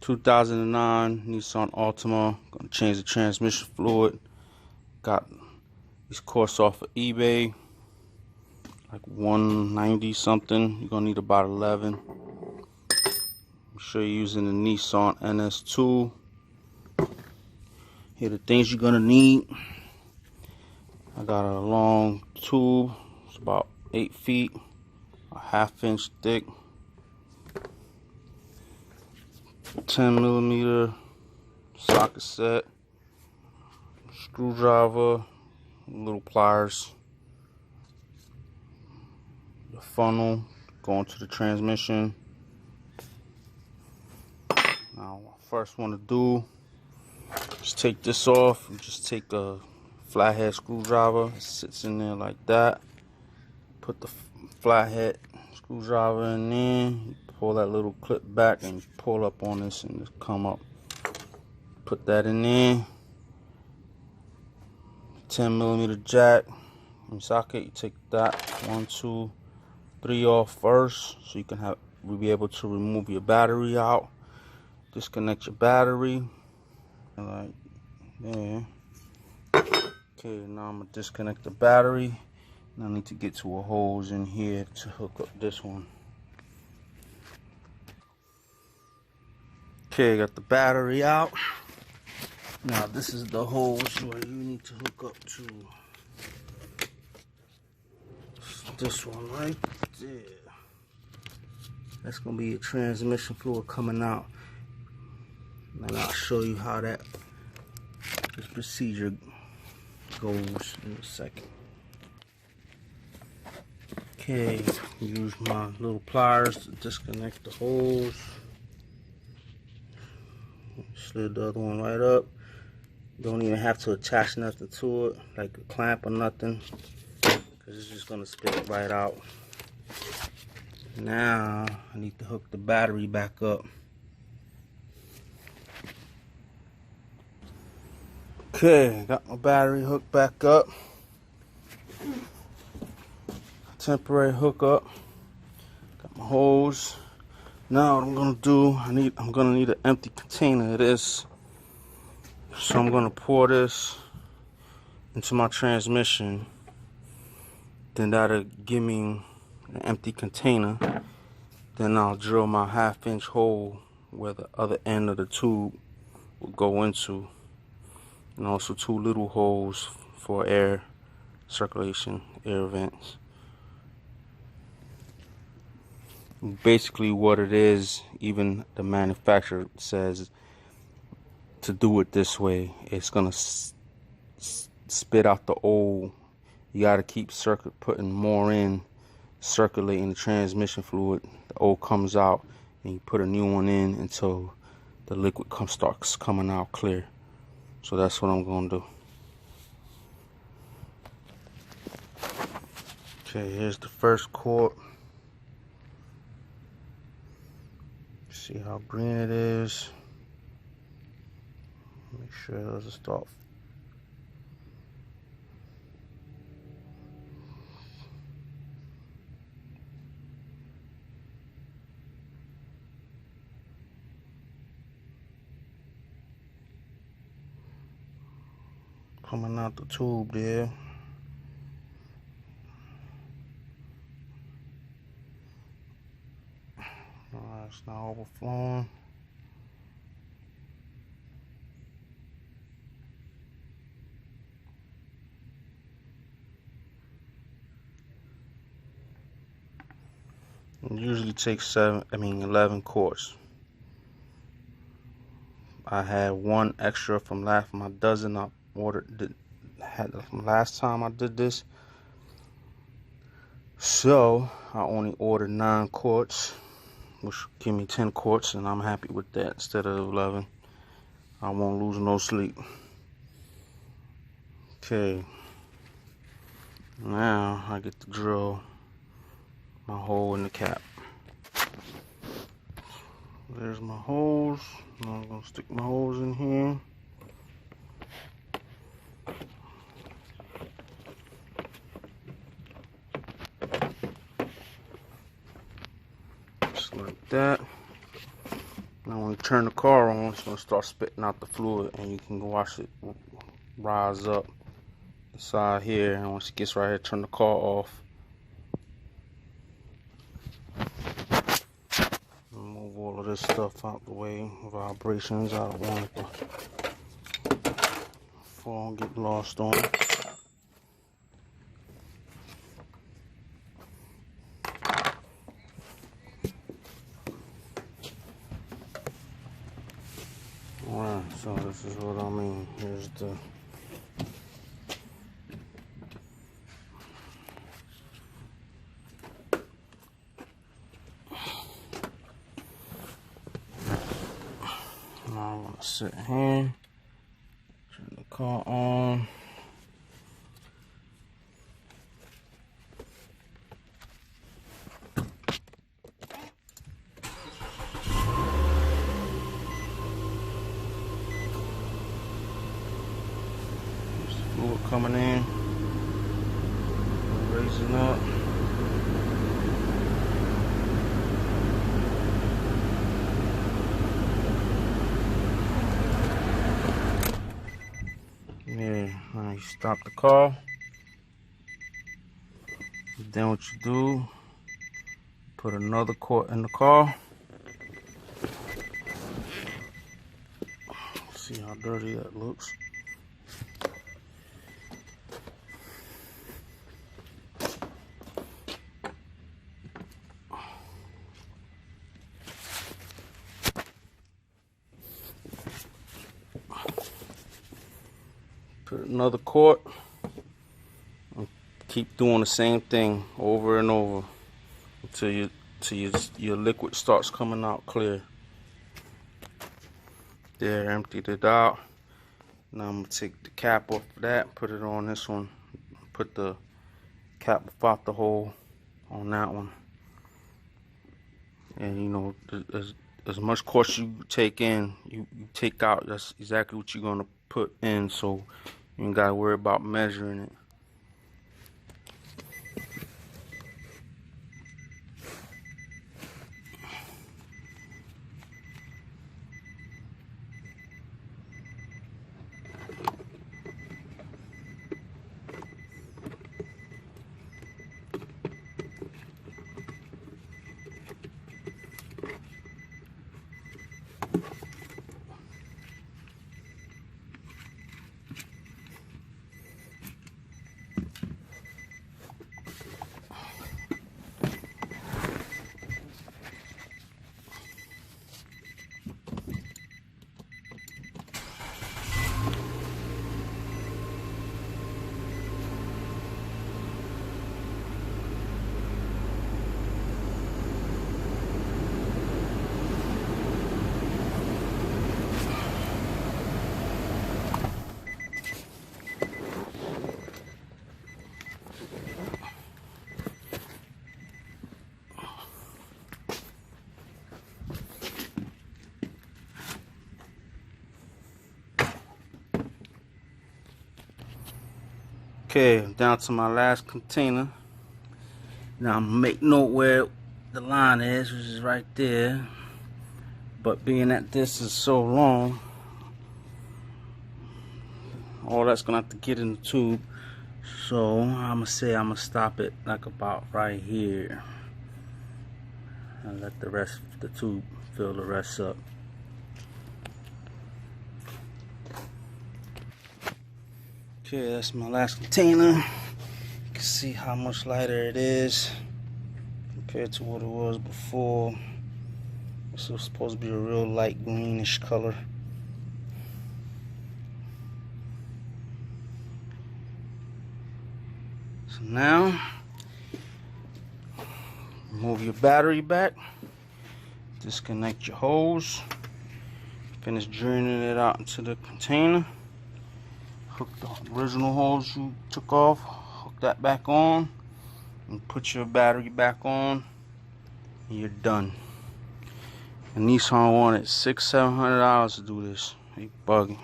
2009 Nissan Altima. Gonna change the transmission fluid. Got these quartz off of eBay, like 190 something. You're gonna need about 11. I'm sure you're using the Nissan NS2. Here are the things you're gonna need. I got a long tube. It's about 8 feet, a 1/2 inch thick, 10mm socket set, screwdriver, little pliers, the funnel going to the transmission. Now, what I first want to do is take this off. You just take a flathead screwdriver. It sits in there like that. Put the flathead screwdriver in there. You pull that little clip back and pull up on this and just come up. Put that in there. 10mm jack and socket. You take that 1, 2, 3 off first, so you can we'll be able to remove your battery out. Disconnect your battery like there. Okay, now I'm gonna disconnect the battery. And I need to get to a hose in here to hook up this one. Okay, got the battery out. Now this is the hose where you need to hook up to. This one right there. That's gonna be your transmission fluid coming out. And I'll show you how this procedure goes in a second. Okay, use my little pliers to disconnect the hose. Slid the other one right up. Don't even have to attach nothing to it, like a clamp or nothing, because it's just gonna spit it right out. Now I need to hook the battery back up. Okay, got my battery hooked back up. Temporary hookup. Got my hose. Now what I'm gonna do, I'm gonna need an empty container of this. So I'm gonna pour this into my transmission. Then that'll give me an empty container. Then I'll drill my 1/2 inch hole where the other end of the tube will go into. And also 2 little holes for air circulation, air vents. Basically what it is, even the manufacturer says to do it this way. It's gonna spit out the old. You gotta keep putting more in, circulating the transmission fluid. The old comes out and you put a new one in until the liquid starts coming out clear. So that's what I'm gonna do. Okay, here's the first quart. See how green it is. Make sure it doesn't stop. Coming out the tube there. Alright, it's not overflowing. It usually takes 11 quarts. I had 1 extra from my dozen I had from last time I did this. So I only ordered 9 quarts, which give me 10 quarts, and I'm happy with that instead of 11. I won't lose no sleep. Okay, now I get to drill my hole in the cap. There's my holes. Now I'm gonna stick my holes in here. Just like that. Now when you turn the car on, it's going to start spitting out the fluid, and you can watch it rise up the side here. And once it gets right here, turn the car off. Move all of this stuff out the way, vibrations. I don't want it to fall and get lost on it. Alright, so this is what I mean. Here's the now I'm gonna sit here, turn the car on. Fluid coming in, raising up. Yeah, now you stop the car. Then what you do, put another quart in the car. See how dirty that looks. Put another quart, and keep doing the same thing over and over until your liquid starts coming out clear. There, emptied it out. Now I'm gonna take the cap off of that, put it on this one, put the cap off the hole on that one. And you know, as much course you take in, you take out. That's exactly what you're gonna put in, so you ain't gotta worry about measuring it. Okay, down to my last container. Now I'm gonna make note where the line is, which is right there. But being that this is so long, all that's gonna have to get in the tube. So I'm gonna stop it like about right here, and let the rest of the tube fill the rest up. Okay, that's my last container. You can see how much lighter it is compared to what it was before. This was supposed to be a real light greenish color. So now, move your battery back, disconnect your hose, finish draining it out into the container. Hook the original hose you took off, hook that back on, and put your battery back on, and you're done. And Nissan wanted $600–700 to do this. They bugging.